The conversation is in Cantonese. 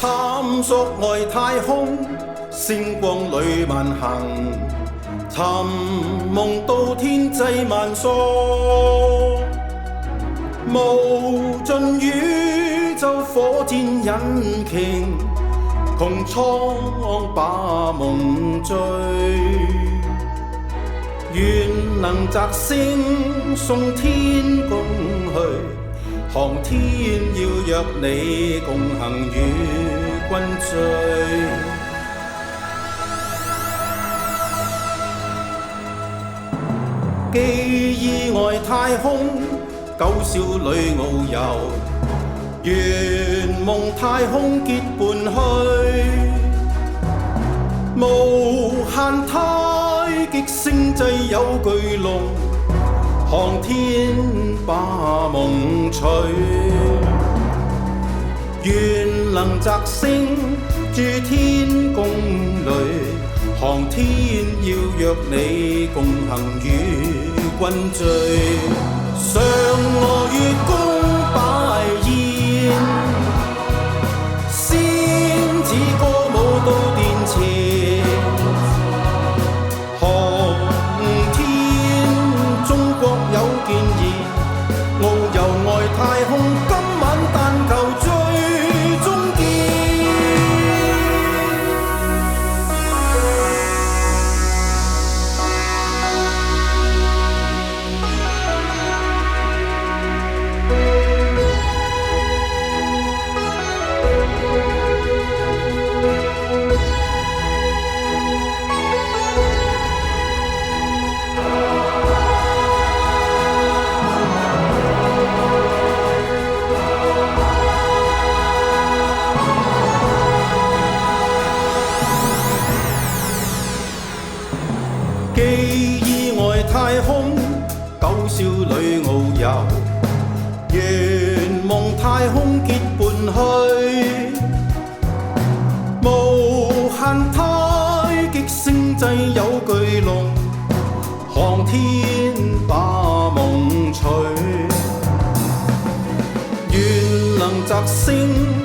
探索外太空，星光裏漫行，尋夢到天際萬索，無盡宇宙火箭引擎，窮蒼把夢追。願能摘星送天共去，航天要約你共行與君醉。記憶外太空，九少女遨遊，圓夢太空結伴去，無限太極星際有巨龍，航天把夢取。願能摘星駐天宮裏，航天要約你共行與君醉。嫦娥月宮擺宴，仙子歌舞到殿前，航天中國有建議，遨遊外太空，今晚但求最終見。記憶外太空，九少女遨遊，圓夢太空結伴去，無限太極星際有巨龍，航天把夢取。願能摘星